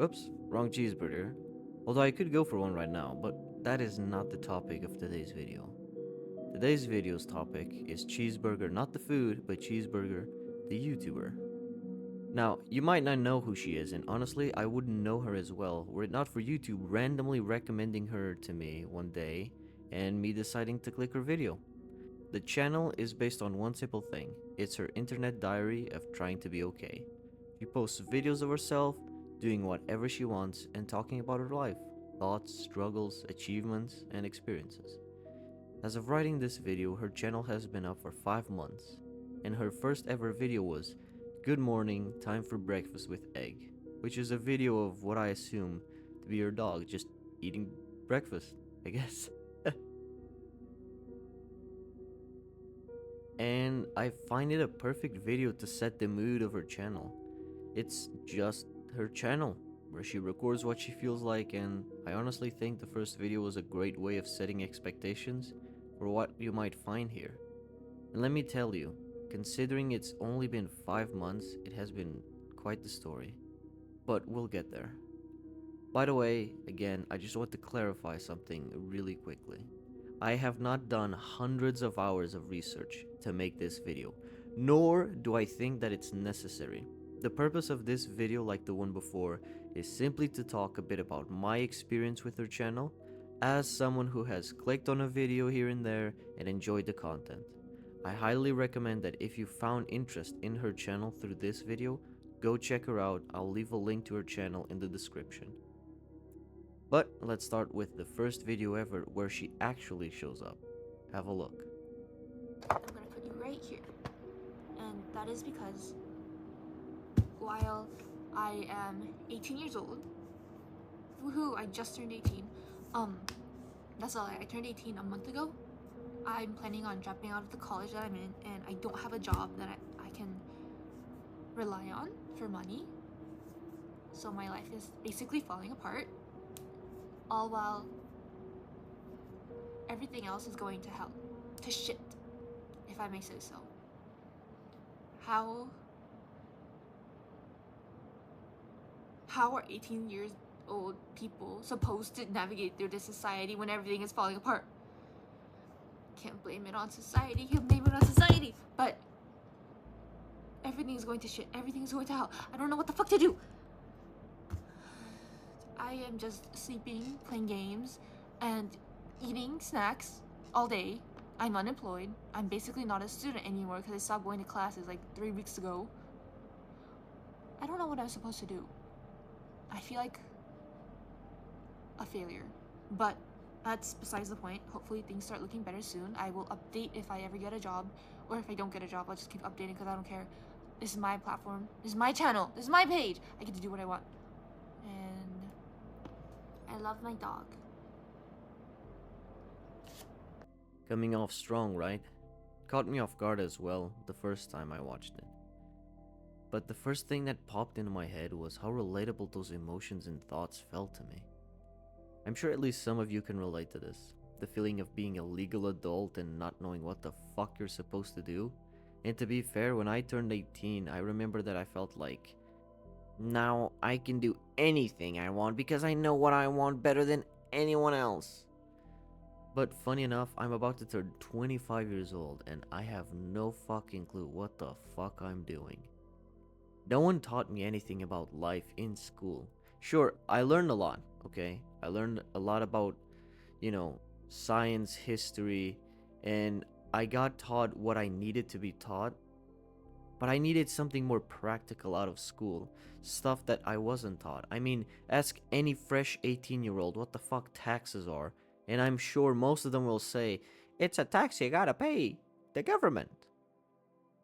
Oops, wrong cheeseburger. Although I could go for one right now, but that is not the topic of today's video. Today's video's topic is CheeseBurger, not the food, but CheeseBurger, the YouTuber. Now, you might not know who she is, and honestly, I wouldn't know her as well were it not for YouTube randomly recommending her to me one day and me deciding to click her video. The channel is based on one simple thing. It's her internet diary of trying to be okay. She posts videos of herself, doing whatever she wants, and talking about her life, thoughts, struggles, achievements, and experiences. As of writing this video, her channel has been up for 5 months, and her first ever video was Good morning, time for breakfast with egg, which is a video of what I assume to be her dog just eating breakfast, I guess. And I find it a perfect video to set the mood of her channel. It's just her channel, where she records what she feels like, and I honestly think the first video was a great way of setting expectations for what you might find here. And let me tell you, considering it's only been 5 months, it has been quite the story. But we'll get there. By the way, again, I just want to clarify something really quickly. I have not done hundreds of hours of research to make this video, nor do I think that it's necessary. The purpose of this video, like the one before, is simply to talk a bit about my experience with her channel, as someone who has clicked on a video here and there and enjoyed the content. I highly recommend that if you found interest in her channel through this video, go check her out. I'll leave a link to her channel in the description. But let's start with the first video ever where she actually shows up. Have a look. I'm gonna put you right here. And that is because while I am 18 years old, woohoo, I just turned 18. That's a lie, I turned 18 a month ago. I'm planning on dropping out of the college that I'm in, and I don't have a job that I can rely on for money. So my life is basically falling apart, all while everything else is going to hell, to shit, if I may say so. How are 18 years old people supposed to navigate through this society when everything is falling apart? Can't blame it on society, but everything is going to shit, everything is going to hell. I don't know what the fuck to do. I am just sleeping, playing games, and eating snacks all day. I'm unemployed. I'm basically not a student anymore because I stopped going to classes like 3 weeks ago. I don't know what I'm supposed to do. I feel like a failure, but that's besides the point. Hopefully things start looking better soon. I will update if I ever get a job, or if I don't get a job, I'll just keep updating because I don't care. This is my platform. This is my channel. This is my page. I get to do what I want. And I love my dog. Coming off strong, right? Caught me off guard as well the first time I watched it. But the first thing that popped into my head was how relatable those emotions and thoughts felt to me. I'm sure at least some of you can relate to this. The feeling of being a legal adult and not knowing what the fuck you're supposed to do. And to be fair, when I turned 18, I remember that I felt like, now I can do anything I want because I know what I want better than anyone else. But funny enough, I'm about to turn 25 years old and I have no fucking clue what the fuck I'm doing. No one taught me anything about life in school. Sure, I learned a lot, okay? I learned a lot about, science, history, and I got taught what I needed to be taught. But I needed something more practical out of school. Stuff that I wasn't taught. I mean, ask any fresh 18-year-old what the fuck taxes are, and I'm sure most of them will say, it's a tax you gotta pay the government.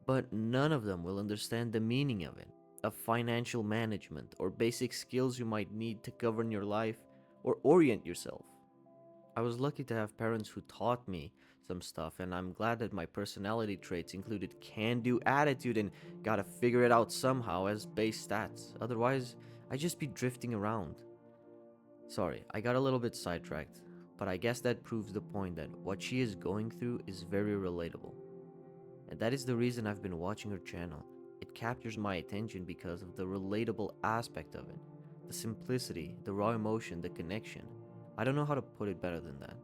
But none of them will understand the meaning of it, of financial management, or basic skills you might need to govern your life or orient yourself. I was lucky to have parents who taught me some stuff, and I'm glad that my personality traits included can-do attitude and gotta figure it out somehow as base stats. Otherwise, I'd just be drifting around. Sorry, I got a little bit sidetracked, but I guess that proves the point that what she is going through is very relatable. And that is the reason I've been watching her channel. It captures my attention because of the relatable aspect of it. The simplicity, the raw emotion, the connection. I don't know how to put it better than that.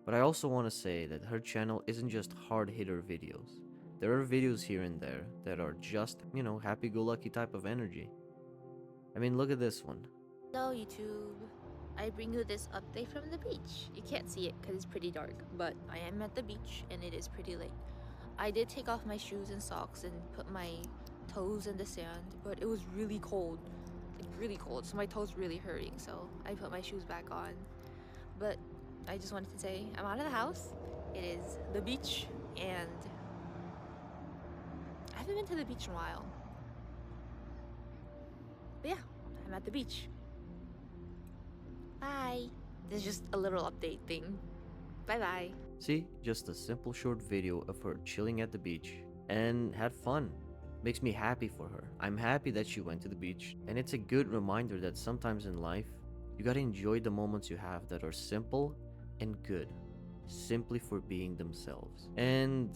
But I also want to say that her channel isn't just hard hitter videos. There are videos here and there that are just, happy go lucky type of energy. I mean, look at this one. Hello YouTube, I bring you this update from the beach. You can't see it because it's pretty dark, but I am at the beach and it is pretty late. I did take off my shoes and socks and put my toes in the sand, but it was really cold, like really cold, so my toes really hurting, so I put my shoes back on. But I just wanted to say I'm out of the house. It is the beach and I haven't been to the beach in a while. But yeah, I'm at the beach. Bye. This is just a little update thing. Bye bye. See, just a simple short video of her chilling at the beach and had fun. Makes me happy for her. I'm happy that she went to the beach, and it's a good reminder that sometimes in life, you gotta enjoy the moments you have that are simple and good, simply for being themselves. And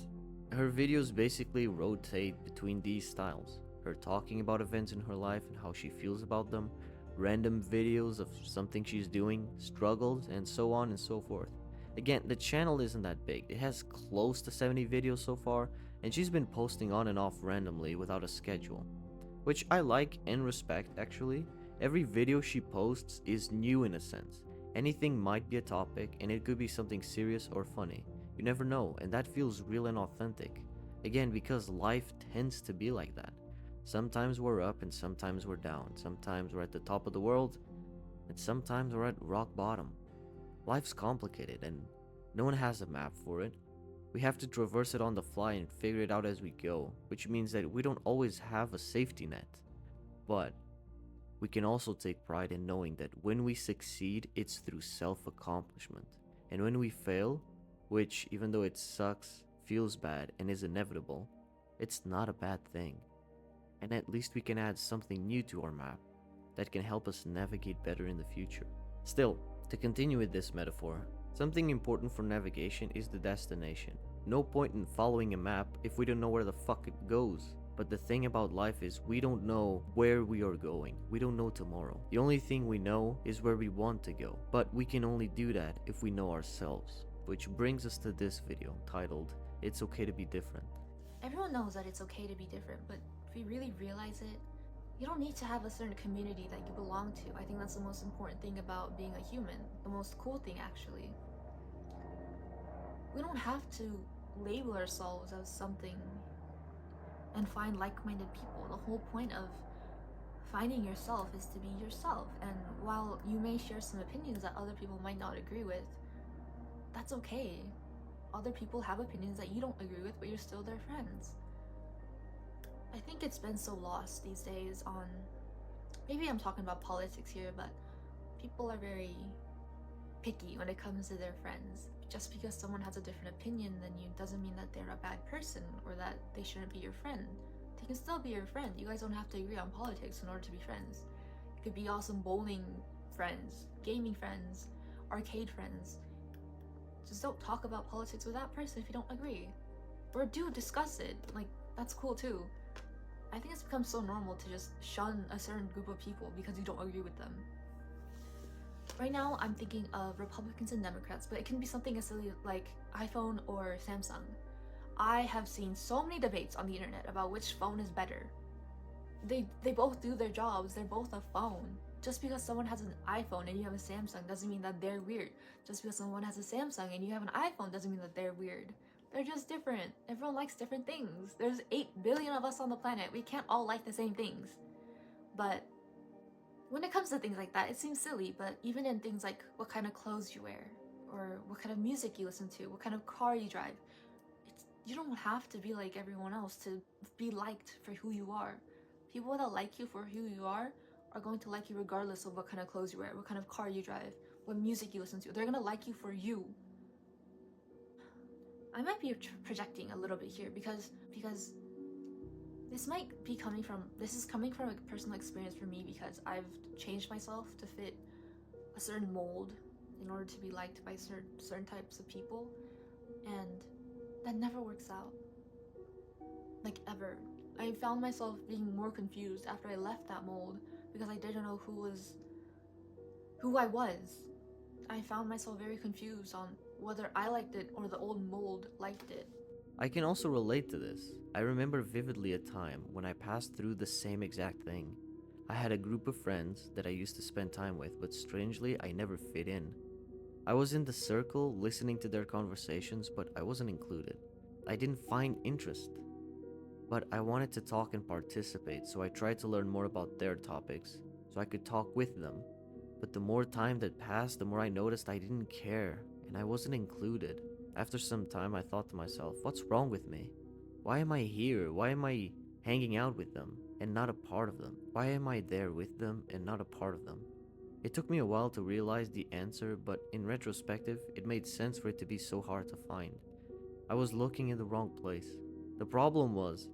her videos basically rotate between these styles. Her talking about events in her life and how she feels about them, random videos of something she's doing, struggles, and so on and so forth. Again, the channel isn't that big. It has close to 70 videos so far, and she's been posting on and off randomly without a schedule, which I like and respect actually. Every video she posts is new in a sense. Anything might be a topic, and it could be something serious or funny. You never know, and that feels real and authentic. Again, because life tends to be like that. Sometimes we're up and sometimes we're down. Sometimes we're at the top of the world and sometimes we're at rock bottom. Life's complicated and no one has a map for it. We have to traverse it on the fly and figure it out as we go, which means that we don't always have a safety net. But we can also take pride in knowing that when we succeed, it's through self-accomplishment. And when we fail, which even though it sucks, feels bad, and is inevitable, it's not a bad thing. And at least we can add something new to our map that can help us navigate better in the future. Still, to continue with this metaphor, something important for navigation is the destination. No point in following a map if we don't know where the fuck it goes. But the thing about life is we don't know where we are going. We don't know tomorrow. The only thing we know is where we want to go. But we can only do that if we know ourselves. Which brings us to this video titled, It's Okay to Be Different. Everyone knows that it's okay to be different, but if we really realize it, you don't need to have a certain community that you belong to. I think that's the most important thing about being a human. The most cool thing, actually. We don't have to label ourselves as something and find like-minded people. The whole point of finding yourself is to be yourself. And while you may share some opinions that other people might not agree with, that's okay. Other people have opinions that you don't agree with, but you're still their friends. I think it's been so lost these days on, maybe I'm talking about politics here, but people are very picky when it comes to their friends. Just because someone has a different opinion than you doesn't mean that they're a bad person or that they shouldn't be your friend. They can still be your friend. You guys don't have to agree on politics in order to be friends. You could be awesome bowling friends, gaming friends, arcade friends. Just don't talk about politics with that person if you don't agree. Or do discuss it. Like, that's cool too. I think it's become so normal to just shun a certain group of people because you don't agree with them. Right now, I'm thinking of Republicans and Democrats, but it can be something as silly like iPhone or Samsung. I have seen so many debates on the internet about which phone is better. They both do their jobs, they're both a phone. Just because someone has an iPhone and you have a Samsung doesn't mean that they're weird. Just because someone has a Samsung and you have an iPhone doesn't mean that they're weird. They're just different. Everyone likes different things. There's 8 billion of us on the planet. We can't all like the same things. But when it comes to things like that, it seems silly, but even in things like what kind of clothes you wear, or what kind of music you listen to, what kind of car you drive, you don't have to be like everyone else to be liked for who you are. People that like you for who you are going to like you regardless of what kind of clothes you wear, what kind of car you drive, what music you listen to. They're gonna like you for you. I might be projecting a little bit here because this is coming from a personal experience for me, because I've changed myself to fit a certain mold in order to be liked by certain types of people, and that never works out. Like, ever. I found myself being more confused after I left that mold because I didn't know who I was. I found myself very confused on whether I liked it or the old mold liked it. I can also relate to this. I remember vividly a time when I passed through the same exact thing. I had a group of friends that I used to spend time with, but strangely, I never fit in. I was in the circle listening to their conversations, but I wasn't included. I didn't find interest, but I wanted to talk and participate, so I tried to learn more about their topics so I could talk with them. But the more time that passed, the more I noticed I didn't care and I wasn't included. After some time, I thought to myself, what's wrong with me? Why am I here? Why am I hanging out with them and not a part of them? Why am I there with them and not a part of them? It took me a while to realize the answer, but in retrospective, it made sense for it to be so hard to find. I was looking in the wrong place. The problem was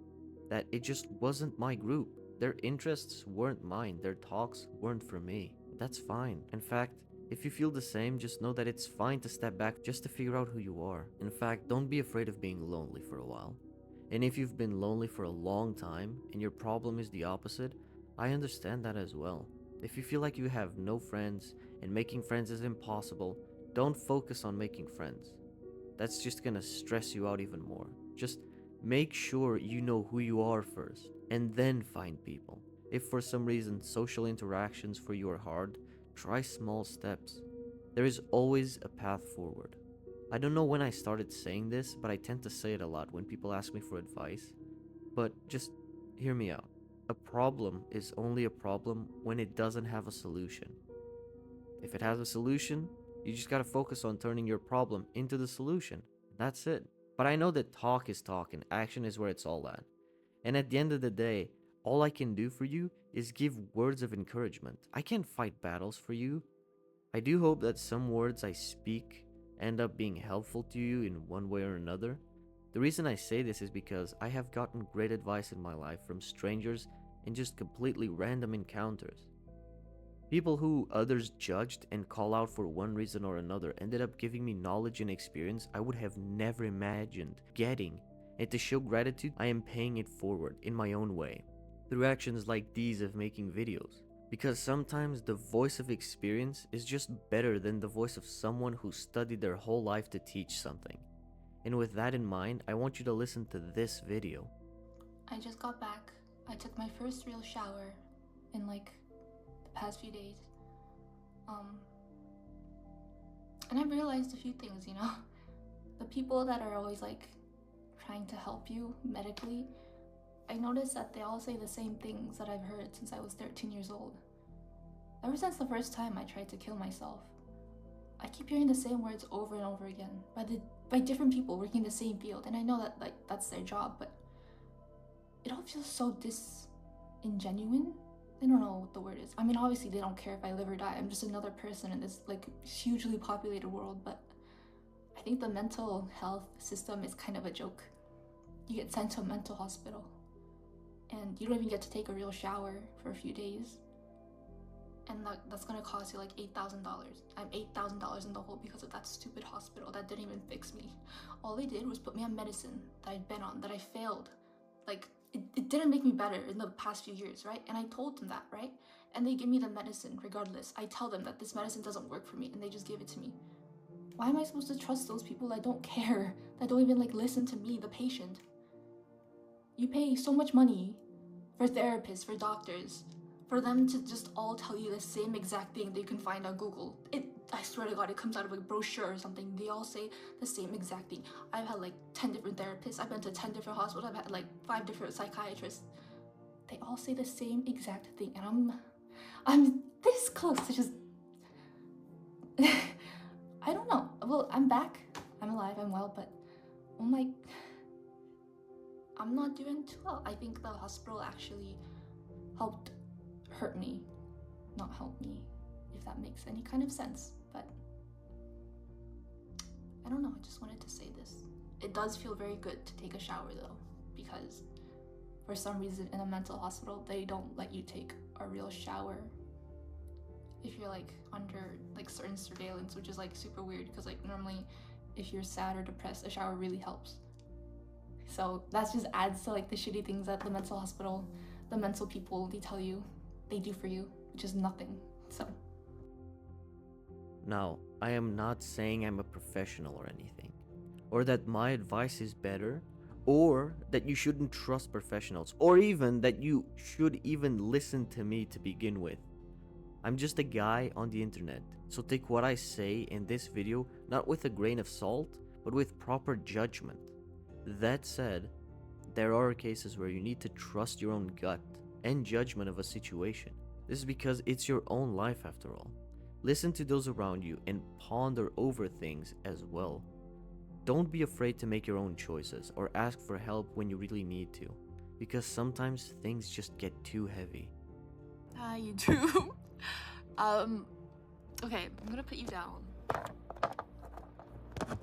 that it just wasn't my group. Their interests weren't mine, their talks weren't for me. That's fine. In fact, if you feel the same, just know that it's fine to step back just to figure out who you are. In fact, don't be afraid of being lonely for a while. And if you've been lonely for a long time and your problem is the opposite, I understand that as well. If you feel like you have no friends and making friends is impossible, don't focus on making friends. That's just gonna stress you out even more. Just make sure you know who you are first, and then find people. If for some reason social interactions for you are hard, try small steps. There is always a path forward. I don't know when I started saying this, but I tend to say it a lot when people ask me for advice. But just hear me out. A problem is only a problem when it doesn't have a solution. If it has a solution, you just gotta focus on turning your problem into the solution. That's it. But I know that talk is talk and action is where it's all at. And at the end of the day, all I can do for you is give words of encouragement. I can't fight battles for you. I do hope that some words I speak end up being helpful to you in one way or another. The reason I say this is because I have gotten great advice in my life from strangers and just completely random encounters. People who others judged and call out for one reason or another ended up giving me knowledge and experience I would have never imagined getting. And to show gratitude, I am paying it forward in my own way, through actions like these of making videos. Because sometimes the voice of experience is just better than the voice of someone who studied their whole life to teach something. And with that in mind, I want you to listen to this video. I just got back. I took my first real shower in like the past few days. And I realized a few things, you know? The people that are always like trying to help you medically, I noticed that they all say the same things that I've heard since I was 13 years old. Ever since the first time I tried to kill myself, I keep hearing the same words over and over again by different people working in the same field, and I know that like that's their job, but it all feels so disingenuine. I don't know what the word is. I mean, obviously they don't care if I live or die. I'm just another person in this like hugely populated world, but I think the mental health system is kind of a joke. You get sent to a mental hospital and you don't even get to take a real shower for a few days. And that's gonna cost you like $8,000. I'm $8,000 in the hole because of that stupid hospital that didn't even fix me. All they did was put me on medicine that I'd been on, that I failed. Like, it didn't make me better in the past few years, right? And I told them that, right? And they give me the medicine regardless. I tell them that this medicine doesn't work for me and they just give it to me. Why am I supposed to trust those people that don't care, that don't even like listen to me, the patient? You pay so much money for therapists, for doctors, for them to just all tell you the same exact thing that you can find on Google. I swear to God, it comes out of a brochure or something. They all say the same exact thing. I've had like 10 different therapists. I've been to 10 different hospitals. I've had like 5 different psychiatrists. They all say the same exact thing, and I'm this close to just I don't know. Well, I'm back. I'm alive. I'm well, but I'm like, I'm not doing too well. I think the hospital actually helped hurt me, not help me, if that makes any kind of sense. But I don't know. I just wanted to say this. It does feel very good to take a shower though, because for some reason in a mental hospital, they don't let you take a real shower if you're like under like certain surveillance, which is like super weird because like normally if you're sad or depressed, a shower really helps. So that just adds to like the shitty things that the mental hospital, the mental people, they tell you they do for you, which is nothing. So Now, I am not saying I'm a professional or anything, or that my advice is better, or that you shouldn't trust professionals, or even that you should even listen to me to begin with. I'm just a guy on the internet, so take what I say in this video not with a grain of salt, but with proper judgment. That said, there are cases where you need to trust your own gut and judgment of a situation. This is because it's your own life after all. Listen to those around you and ponder over things as well. Don't be afraid to make your own choices or ask for help when you really need to, because sometimes things just get too heavy. you do. Okay, I'm gonna put you down.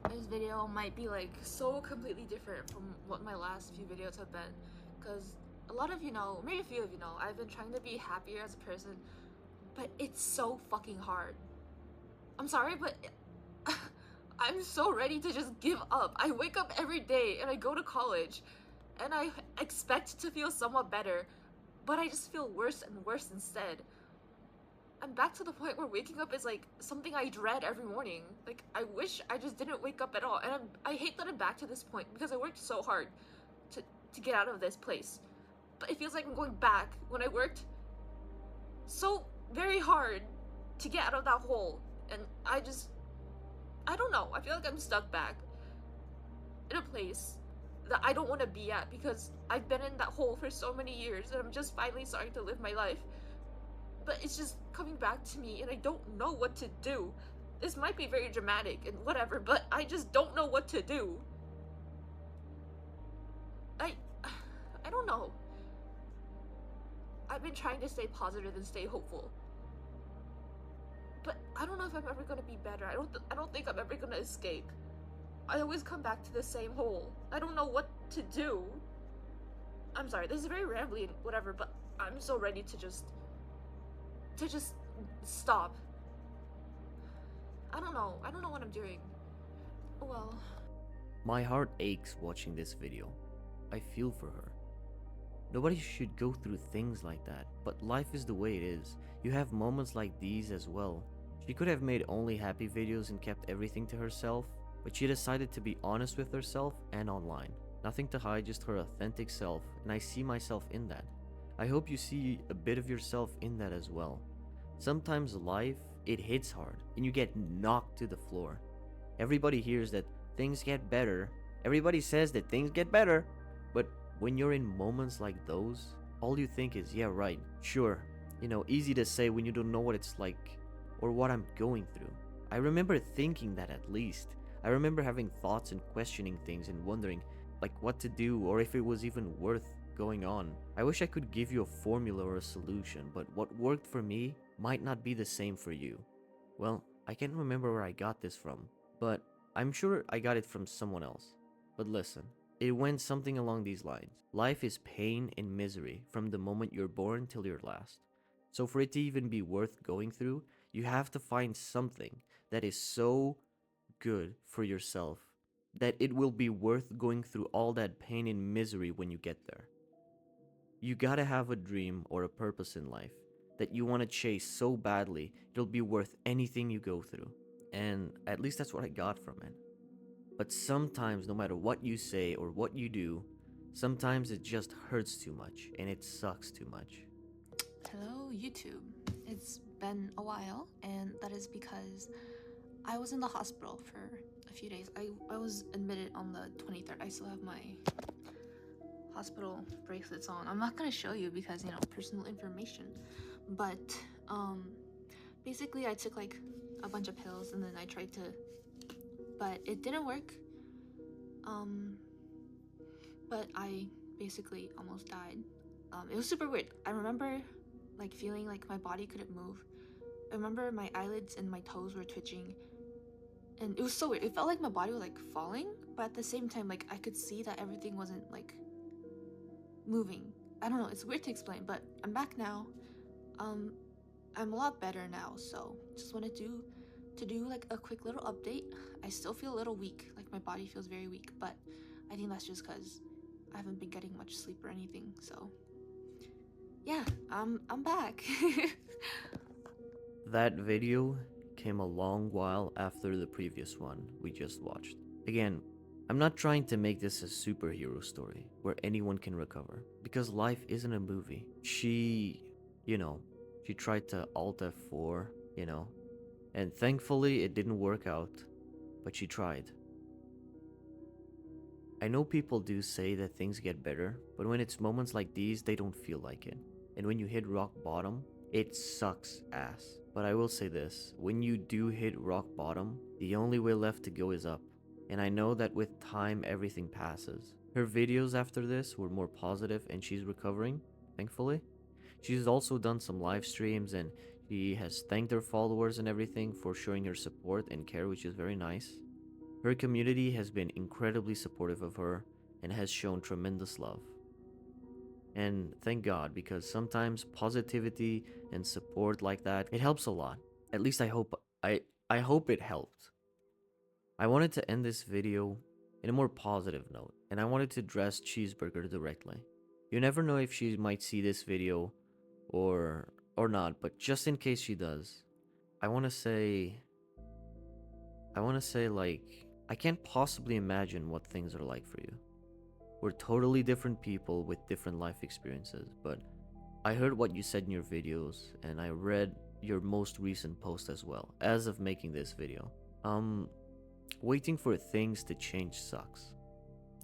This video might be like so completely different from what my last few videos have been, because a lot of you know, maybe a few of you know, I've been trying to be happier as a person, but it's so fucking hard. I'm sorry, but I'm so ready to just give up. I wake up every day and I go to college and I expect to feel somewhat better, but I just feel worse and worse instead. I'm back to the point where waking up is like something I dread every morning. Like, I wish I just didn't wake up at all. And I hate that I'm back to this point because I worked so hard to get out of this place. But it feels like I'm going back when I worked so very hard to get out of that hole. And I don't know. I feel like I'm stuck back in a place that I don't want to be at because I've been in that hole for so many years and I'm just finally starting to live my life. But it's just coming back to me and I don't know what to do. This might be very dramatic and whatever, but I just don't know what to do. I don't know. I've been trying to stay positive and stay hopeful. But I don't know if I'm ever gonna be better. I don't think I'm ever gonna escape. I always come back to the same hole. I don't know what to do. I'm sorry, this is very rambly and whatever, but I'm so ready to just stop. I don't know what I'm doing. Well, My heart aches watching this video. I feel for her. Nobody should go through things like that, but life is the way it is. You have moments like these as well. She could have made only happy videos and kept everything to herself, but she decided to be honest with herself and online. Nothing to hide, just her authentic self, and I see myself in that. I hope you see a bit of yourself in that as well. Sometimes life, it hits hard, and you get knocked to the floor. Everybody hears that things get better. Everybody says that things get better. But when you're in moments like those, all you think is, yeah, right, sure. Easy to say when you don't know what it's like or what I'm going through. I remember thinking that at least. I remember having thoughts and questioning things and wondering, like, what to do or if it was even worth going on. I wish I could give you a formula or a solution, but what worked for me might not be the same for you. Well, I can't remember where I got this from, but I'm sure I got it from someone else. But listen, it went something along these lines. Life is pain and misery from the moment you're born till your last. So for it to even be worth going through, you have to find something that is so good for yourself that it will be worth going through all that pain and misery when you get there. You gotta have a dream or a purpose in life that you want to chase so badly it'll be worth anything you go through. And at least that's what I got from it. But sometimes, no matter what you say or what you do, sometimes it just hurts too much and it sucks too much. hello YouTube. It's been a while, and that is because I was in the hospital for a few days. I was admitted on the 23rd. I still have my hospital bracelets on. I'm not gonna show you because, personal information. But basically I took like a bunch of pills and then I tried to, but it didn't work. But I basically almost died. It was super weird. I remember like feeling like my body couldn't move. I remember my eyelids and my toes were twitching, and it was so weird. It felt like my body was like falling, but at the same time, like I could see that everything wasn't like moving. I don't know, it's weird to explain, but I'm back now. I'm a lot better now, so just wanted to do like a quick little update. I still feel a little weak, like my body feels very weak, but I think that's just because I haven't been getting much sleep or anything, so yeah, I'm back. That video came a long while after the previous one we just watched. Again, I'm not trying to make this a superhero story where anyone can recover, because life isn't a movie. You know, she tried to Alt F4, and thankfully it didn't work out, but she tried. I know people do say that things get better, but when it's moments like these, they don't feel like it. And when you hit rock bottom, it sucks ass. But I will say this, when you do hit rock bottom, the only way left to go is up. And I know that with time, everything passes. Her videos after this were more positive and she's recovering, thankfully. She's also done some live streams and she has thanked her followers and everything for showing her support and care, which is very nice. Her community has been incredibly supportive of her and has shown tremendous love. And thank God, because sometimes positivity and support like that, it helps a lot. At least I hope it helped. I wanted to end this video in a more positive note, and I wanted to address CheeseBurger directly. You never know if she might see this video or not, but just in case she does, I want to say like I can't possibly imagine what things are like for you. We're totally different people with different life experiences, but I heard what you said in your videos and I read your most recent post as well as of making this video. Waiting for things to change sucks,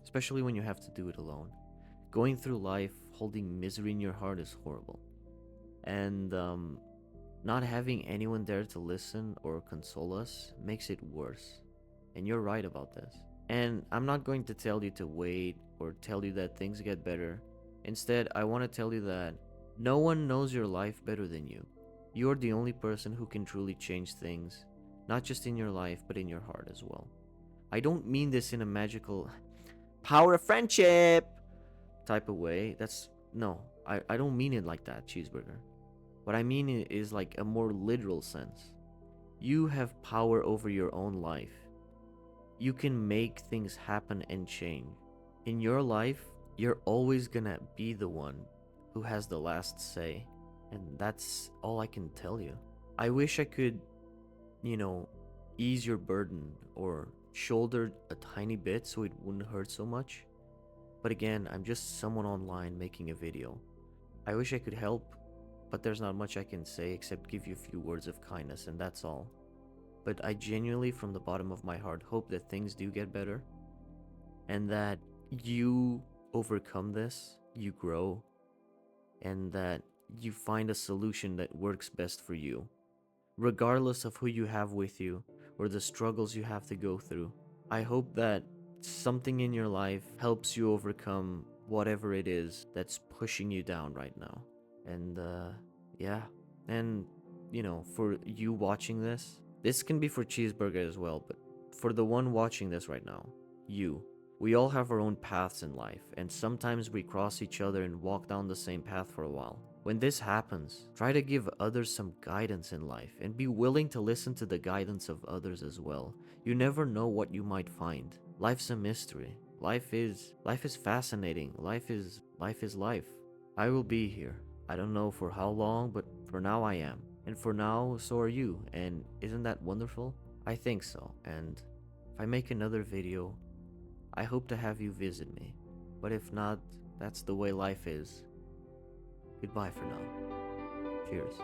especially when you have to do it alone. Going through life holding misery in your heart is horrible. And not having anyone there to listen or console us makes it worse. And you're right about this. And I'm not going to tell you to wait or tell you that things get better. Instead, I want to tell you that no one knows your life better than you. You're the only person who can truly change things, not just in your life, but in your heart as well. I don't mean this in a magical power of friendship type of way. I don't mean it like that, CheeseBurger. What I mean is like a more literal sense. You have power over your own life. You can make things happen and change. In your life, you're always gonna be the one who has the last say. And that's all I can tell you. I wish I could, ease your burden or shoulder a tiny bit so it wouldn't hurt so much. But again, I'm just someone online making a video. I wish I could help, but there's not much I can say except give you a few words of kindness, and that's all. But I genuinely, from the bottom of my heart, hope that things do get better and that you overcome this, you grow, and that you find a solution that works best for you, regardless of who you have with you or the struggles you have to go through. I hope that something in your life helps you overcome whatever it is that's pushing you down right now. And yeah, and for you watching this can be for CheeseBurger as well, but for the one watching this right now, we all have our own paths in life, and sometimes we cross each other and walk down the same path for a while. When this happens, try to give others some guidance in life and be willing to listen to the guidance of others as well. You never know what you might find. Life's a mystery. Life is fascinating. Life is life. I will be here. I don't know for how long, but for now I am. And for now, so are you. And isn't that wonderful? I think so. And if I make another video, I hope to have you visit me. But if not, that's the way life is. Goodbye for now. Cheers.